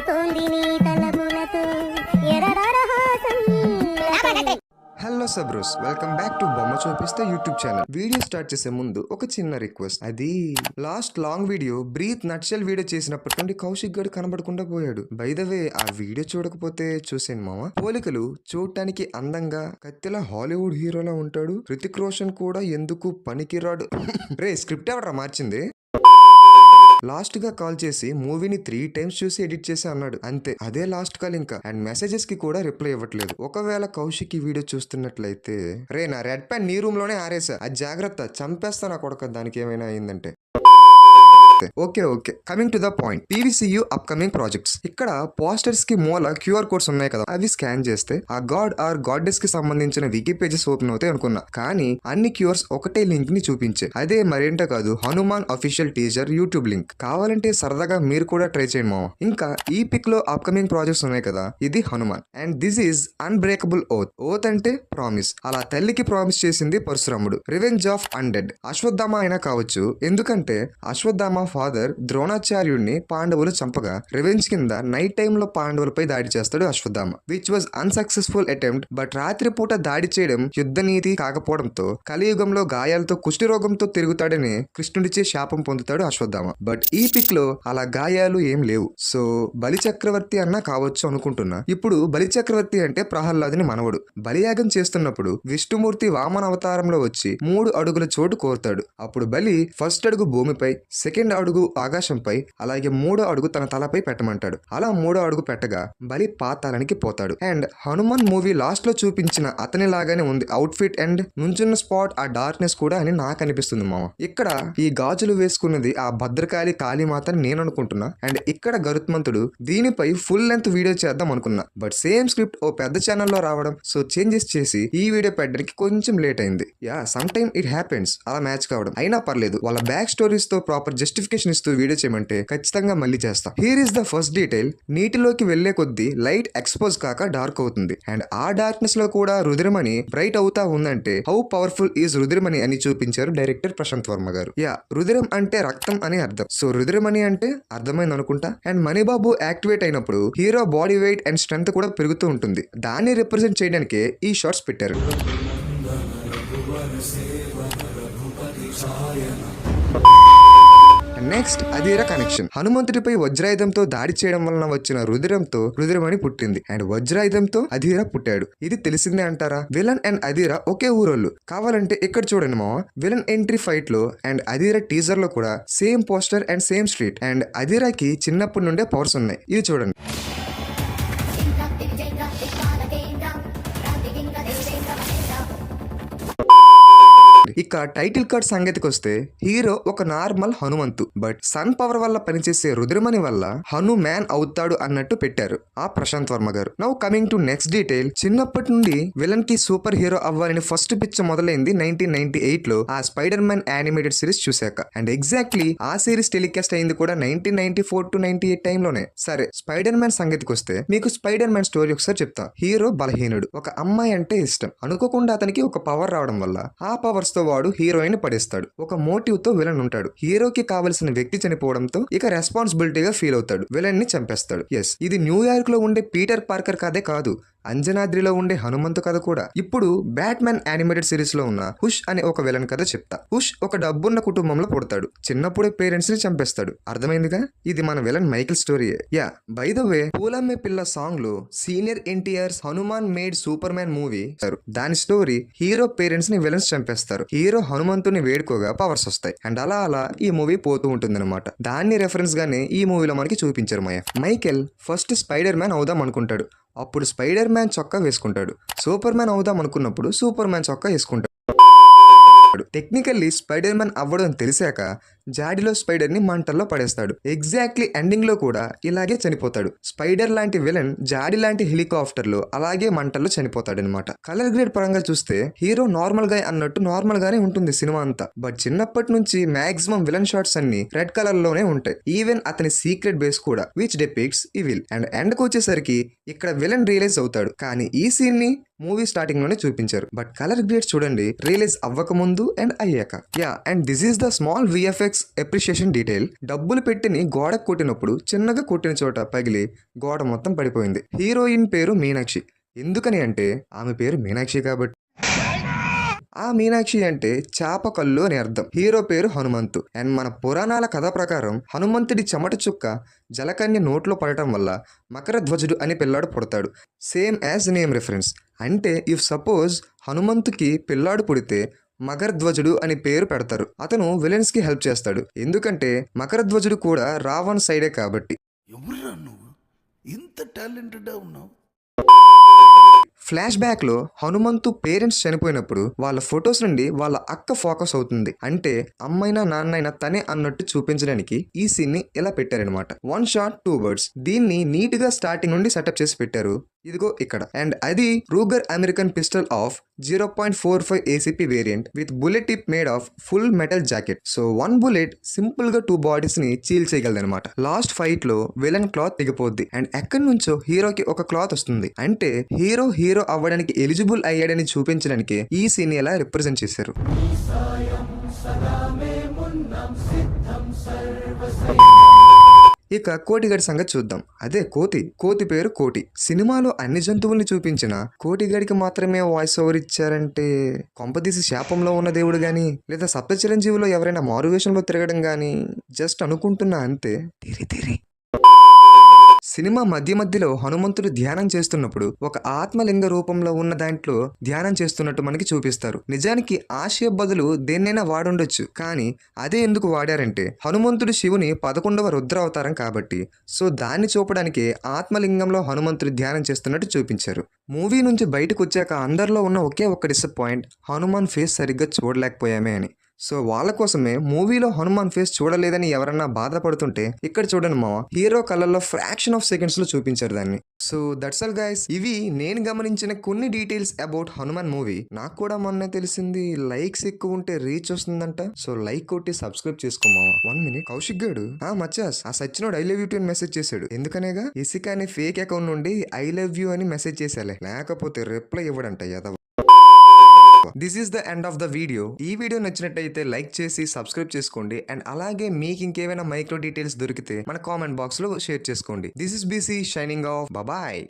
సాగుతోంది నీ తలపులతో ఎరరరహాసం. Hello సబ్రోస్, welcome back to బొమ్మ చూపిస్తే యూట్యూబ్ ఛానల్. వీడియో స్టార్ట్ చేసే ముందు ఒక చిన్న రిక్వెస్ట్. అది last long video breath nutshell video చేసినప్పటి నుండి కౌశిక్ గడు కనబడకుండా పోయాడు. బై ద వే, ఆ వీడియో చూడకపోతే చూసాను మామ. పోలికలు చూడటానికి అందంగా కత్తిలా హాలీవుడ్ హీరోలా ఉంటాడు. హృతిక్ రోషన్ కూడా ఎందుకు పనికిరాడు. రే, స్క్రిప్ట్ ఎవడరా మార్చింది? లాస్ట్ గా కాల్ చేసి మూవీని 3 times చూసి ఎడిట్ చేసి అన్నాడు. అంతే, అదే లాస్ట్ కాల్ ఇంకా. అండ్ మెసేజెస్ కి కూడా రిప్లై ఇవ్వట్లేదు. ఒకవేళ కౌశిక్ ఈ వీడియో చూస్తున్నట్లయితే, రే నా రెడ్ పెన్ నీ రూమ్ లోనే ఆరేసా, అది జాగ్రత్త, చంపేస్తా నా కొడుకు దానికి ఏమైనా అయిందంటే. Okay, coming to the point. PVCU upcoming projects. ఇక్కడ పోస్టర్స్ కి మూల QR కోడ్స్ ఉన్నాయి కదా, అవి స్కాన్ చేస్తే ఆ గాడ్ ఆర్ గాడ్డెస్ కి సంబంధించిన వికీ పేజెస్ ఓపెన్ అవుతాయి అనుకున్నా. కానీ అన్ని క్యూర్స్ ఒకటే లింక్ ని చూపించే. అదే మరేంటో కాదు, Hanuman official teaser YouTube link. కావాలంటే సరదాగా మీరు కూడా ట్రై చేయండి మామ. ఇంకా ఈ పిక్ లో అప్కమింగ్ ప్రాజెక్ట్స్ ఉన్నాయి కదా, ఇది Hanuman. And this is unbreakable oath. Oath అంటే ప్రామిస్. అలా తల్లికి ప్రామిస్ చేసింది పరశురాముడు. Revenge of అన్డెడ్. అశ్వత్థామ అయినా కావచ్చు, ఎందుకంటే అశ్వత్థామ ఫాదర్ ద్రోణాచార్యుడిని పాండవులు చంపగా రివెంజ్ కింద నైట్ టైమ్ లో పాండవులపై దాడి చేస్తాడు Ashwatthama. Which was unsuccessful attempt. But రాత్రిపూట దాడి చేయడం యుద్ధ నీతి కాకపోవడంతో కలియుగంలో గాయాలతో కుష్ఠరోగంతో తిరుగుతాడని కృష్ణుడిచే శాపం పొందుతాడు అశ్వత్థామ. బట్ ఈ పిక్ లో అలా గాయాలు ఏం లేవు. సో బలి చక్రవర్తి అన్నా కావచ్చు అనుకుంటున్నా. ఇప్పుడు బలి చక్రవర్తి అంటే ప్రహ్లాదుని మనవడు. బలియాగం చేస్తున్నప్పుడు విష్ణుమూర్తి వామన అవతారంలో వచ్చి 3 అడుగుల చోటు కోరుతాడు. అప్పుడు బలి ఫస్ట్ అడుగు భూమిపై, సెకండ్ అడుగు ఆకాశంపై, అలాగే 3వ అడుగు తన తలపై పెట్టమంటాడు. అలా 3వ అడుగు పెట్టగా బలి పాతాళానికి పోతాడు. అండ్ హనుమాన్ మూవీ లాస్ట్ లో చూపించిన అతని లాగానే ఉంది అవుట్ఫిట్ అండ్ నుంచున్న స్పాట్, ఆ డార్క్నెస్ కూడా అని నాకు అనిపిస్తుంది మామ. ఇక్కడ ఈ గాజులు వేసుకున్నది ఆ భద్రకాళి కాళీమాత అని నేను అనుకుంటున్నా. అండ్ ఇక్కడ గరుత్మంతుడు. దీనిపై ఫుల్ లెంత్ వీడియో చేద్దాం అనుకున్నా. బట్ సేమ్ స్క్రిప్ట్ ఓ పెద్ద ఛానల్లో రావడం, సో చేంజెస్ చేసి ఈ వీడియో పెట్టడానికి కొంచెం లేట్ అయింది. Yeah, some time it happens. అలా మ్యాచ్ కావడం అయినా పర్లేదు. వాళ్ళ బ్యాక్ స్టోరీస్ తో ప్రాపర్ జస్టిఫికేషన్ ఇస్తూ వీడియో చేయమంటే ఖచ్చితంగా మళ్ళీ చేస్తా. Here is the first detail. నీటిలోకి వెళ్లే కొద్దీ లైట్ ఎక్స్పోజ్ కాక డార్క్ అవుతుంది. అండ్ ఆ డార్క్నెస్ లో కూడా రుద్రమణి బ్రైట్ అవుతా ఉందంటే హౌ పవర్ఫుల్ ఈజ్ రుద్రమణి అని చూపించారు డైరెక్టర్ ప్రశాంత్ వర్మ గారు. యా, రుద్రం అంటే రక్తం అని అర్థం. సో రుద్రమణి అంటే అర్థమైంది అనుకుంటా. అండ్ మణిబాబు యాక్టివేట్ అయినప్పుడు hero body weight and strength కూడా పెరుగుతూ ఉంటుంది. దాన్ని రిప్రజెంట్ చేయడానికే ఈ షార్ట్స్ పెట్టారు. Next Adheera connection. హనుమంతుడిపై వజ్రాయుధంతో దాడి చేయడం వలన వచ్చిన రుద్రంతో రుద్రమణి పుట్టింది. అండ్ వజ్రాయుధంతో అధీర పుట్టాడు. ఇది తెలిసిందే అంటారా? విలన్ అండ్ అధీర ఒకే ఊరోళ్ళు. కావాలంటే ఇక్కడ చూడండి మామ. విలన్ ఎంట్రీ ఫైట్ లో అండ్ అధీర టీజర్ లో కూడా same poster and same street. And అధీరకి చిన్నప్పటి నుండే పవర్స్ ఉన్నాయి. ఇది చూడండి. ఇక టైటిల్ కార్డ్ సంగతికి వస్తే హీరో ఒక normal Hanumanthu. But sun power వల్ల పనిచేసే రుద్రమణి వల్ల హను మ్యాన్ అవుతాడు అన్నట్టు పెట్టారు ఆ ప్రశాంత్ వర్మ గారు. Now coming to next detail. చిన్నప్పటి నుండి విలన్ కి సూపర్ హీరో అవ్వాలని ఫస్ట్ పిచ్చ మొదలైంది 1998 లో ఆ స్పైడర్ మ్యాన్ యానిమేటెడ్ సిరీస్ చూశాక. అండ్ ఎగ్జాక్ట్లీ ఆ సిరీస్ టెలికాస్ట్ అయింది కూడా 1994 to 98 టైంలోనే. సరే, స్పైడర్ మ్యాన్ సంగతికి వస్తే మీకు స్పైడర్ మ్యాన్ స్టోరీ ఒకసారి చెప్తా. హీరో బలహీనుడు, ఒక అమ్మాయి అంటే ఇష్టం. అనుకోకుండా అతనికి ఒక పవర్ రావడం వల్ల ఆ పవర్స్ తో వాడు హీరోయిన్ పడేస్తాడు. ఒక మోటివ్ తో విలన్ ఉంటాడు. హీరోకి కావలసిన వ్యక్తి చనిపోవడంతో ఇక రెస్పాన్సిబిలిటీగా ఫీల్ అవుతాడు. విలన్ ని చంపేస్తాడు. ఎస్, ఇది న్యూయార్క్ లో ఉండే పీటర్ పార్కర్ కథే కాదు, అంజనాద్రిలో ఉండే హనుమంతు కథ కూడా. ఇప్పుడు బ్యాట్మ్యాన్ యానిమేటెడ్ సిరీస్ లో ఉన్న హుష్ అనే ఒక విలన్ కథ చెప్తా. హుష్ ఒక డబ్బున్న కుటుంబంలో పుడతాడు. చిన్నప్పుడే పేరెంట్స్ ని చంపేస్తాడు. అర్థమైందిగా? ఇది మన విలన్ మైకిల్ స్టోరీయే. యా, బై ద వే, పూలమ్మే పిల్ల సాంగ్ లో senior NTR's Hanuman made superman movie, దాని స్టోరీ హీరో పేరెంట్స్ ని విలన్స్ చంపేస్తారు. హీరో హనుమంతుని వేడుకోగా పవర్స్ వస్తాయి. అండ్ అలా ఈ మూవీ పోతూ ఉంటుంది అనమాట. దాన్ని రెఫరెన్స్ గానే ఈ మూవీలో మనకి చూపించారు. మైకెల్ ఫస్ట్ స్పైడర్ మ్యాన్ అవుదాం అనుకుంటాడు. అప్పుడు స్పైడర్ మ్యాన్ చొక్కా వేసుకుంటాడు. సూపర్ మ్యాన్ అవుదాం అనుకున్నప్పుడు సూపర్ మ్యాన్ చొక్కా వేసుకుంటాడు. టెక్నికల్లీ స్పైడర్ మ్యాన్ అవ్వడం తెలిసాక జాడీలో స్పైడర్ ని మంటల్లో పడేస్తాడు. ఎగ్జాక్ట్లీ ఎండింగ్ లో కూడా ఇలాగే చనిపోతాడు. స్పైడర్ లాంటి విలన్ జాడీ లాంటి హెలికాప్టర్ లో అలాగే మంటల్లో చనిపోతాడు అనమాట. కలర్ గ్రేడ్ పరంగా చూస్తే హీరో నార్మల్ గా అన్నట్టు నార్మల్ గానే ఉంటుంది సినిమా అంతా. బట్ చిన్నప్పటి నుంచి మాక్సిమం విలన్ షాట్స్ అన్ని రెడ్ కలర్ లోనే ఉంటాయి. ఈవెన్ అతని సీక్రెట్ బేస్ కూడా, విచ్ డెపిక్ట్స్ ఈవిల్. అండ్ ఎండ్ కు వచ్చేసరికి ఇక్కడ విలన్ రియలైజ్ అవుతాడు. కానీ ఈ సీన్ ని మూవీ స్టార్టింగ్ లోనే చూపించారు. బట్ కలర్ గ్రేడ్స్ చూడండి రియలైజ్ అవ్వక ముందు అండ్ అయ్యాక. And this is the small VFX appreciation detail. డబ్బులు పెట్టిని గోడ కొట్టినప్పుడు చిన్నగా కొట్టిన చోట పగిలి గోడ మొత్తం పడిపోయింది. హీరోయిన్ పేరు మీనాక్షి. ఎందుకని అంటే ఆమె పేరు మీనాక్షి కాబట్టి. ఆ మీనాక్షి అంటే చాప కళ్ళు అని అర్థం. హీరో పేరు హనుమంతు. అండ్ మన పురాణాల కథ ప్రకారం హనుమంతుడి చెమట చుక్క జలకన్య నోట్లో పడటం వల్ల మకర ధ్వజుడు అనే పిల్లాడు పుడతాడు. Same as name reference. అంటే ఇఫ్ సపోజ్ హనుమంతుకి పిల్లాడు పుడితే మకరధ్వజుడు అని పేరు పెడతారు. అతను విలన్స్ కి హెల్ప్ చేస్తాడు. ఎందుకంటే మకరధ్వజుడు కూడా రావణ్ సైడే కాబట్టి. ఎవరురా నువ్వు ఇంత టాలెంటెడ్ ఉన్నావు? ఫ్లాష్ బ్యాక్ లో హనుమంతు పేరెంట్స్ చనిపోయినప్పుడు వాళ్ళ ఫొటోస్ నుండి వాళ్ళ అక్క ఫోకస్ అవుతుంది. అంటే అమ్మైనా నాన్నైనా తనే అన్నట్టు చూపించడానికి ఈ సీన్ ని ఇలా పెట్టారనమాట. 1 shot 2 words. దీన్ని నీట్ గా స్టార్టింగ్ నుండి సెటప్ చేసి పెట్టారు. ఇదిగో ఇక్కడ. అండ్ అది Ruger American pistol of 0.45 ACP variant with bullet tip made of full metal jacket. So 1 bullet simple గా 2 బాడీస్ ని చీల్ చేయగలదనమాట. లాస్ట్ ఫైట్ లో విలన్ క్లాత్ తెగిపోద్ది. అండ్ ఎక్కడి నుంచో హీరోకి ఒక క్లాత్ వస్తుంది. అంటే హీరో అవ్వడానికి ఎలిజిబుల్ అయ్యాడని చూపించడానికి ఈ సీన్ ఎలా రిప్రజెంట్ చేశారు. ఇక కోటిగడి సంగతి చూద్దాం. అదే కోతి పేరు కోటి. సినిమాలో అన్ని జంతువుల్ని చూపించిన కోటిగడికి మాత్రమే వాయిస్ ఓవర్ ఇచ్చారంటే కొంపదీసి శాపంలో ఉన్న దేవుడు గాని లేదా సప్త చిరంజీవిలో ఎవరైనా మారువేషంలో తిరగడం గాని జస్ట్ అనుకుంటున్నా అంతే. తిరి సినిమా మధ్యలో హనుమంతుడు ధ్యానం చేస్తున్నప్పుడు ఒక ఆత్మలింగ రూపంలో ఉన్న దాంట్లో ధ్యానం చేస్తున్నట్టు మనకి చూపిస్తారు. నిజానికి ఆ షేప్ బదులు దేన్నైనా వాడుండొచ్చు. కానీ అదే ఎందుకు వాడారంటే హనుమంతుడు శివుని 11వ రుద్ర అవతారం కాబట్టి. సో దాన్ని చూపడానికి ఆత్మలింగంలో హనుమంతుడు ధ్యానం చేస్తున్నట్టు చూపించారు. మూవీ నుంచి బయటకు వచ్చాక అందరిలో ఉన్న ఒకే ఒక్క డిసప్పాయింట్ హనుమాన్ ఫేస్ సరిగ్గా చూడలేకపోయామే అని. సో వాళ్ళ కోసమే మూవీలో హనుమాన్ ఫేస్ చూడలేదని ఎవరన్నా బాధపడుతుంటే ఇక్కడ చూడండి మా హీరో కలర్లో ఫ్రాక్షన్ ఆఫ్ సెకండ్స్ లో చూపించారు దాన్ని. So that's all guys. ఇవి నేను గమనించిన కొన్ని డీటెయిల్స్ అబౌట్ హనుమాన్ మూవీ. నాకు కూడా మొన్నే తెలిసింది లైక్స్ ఎక్కువ ఉంటే రీచ్ వస్తుందంట. సో లైక్ కొట్టి సబ్స్క్రైబ్ చేసుకోమావా. 1 minute. కౌశిక్ గాడు మచ్చాస్ ఆ సచ్చినోడు ఐ లవ్ యూ అని మెసేజ్ చేశాడు. ఎందుకనేగా ఇసిక అనే ఫేక్ అకౌంట్ నుండి ఐ లవ్ యూ అని మెసేజ్ చేశాలే. లేకపోతే రిప్లై ఇవ్వడంట యదవ. This is the end of the video. ఈ వీడియో నచ్చినట్టయితే లైక్ చేసి సబ్స్క్రైబ్ చేసుకోండి. అండ్ అలాగే మీకు ఇంకేమైనా మైక్రో డీటెయిల్స్ దొరికితే మన కామెంట్ బాక్స్ లో షేర్ చేసుకోండి. This is BC shining of. Bye.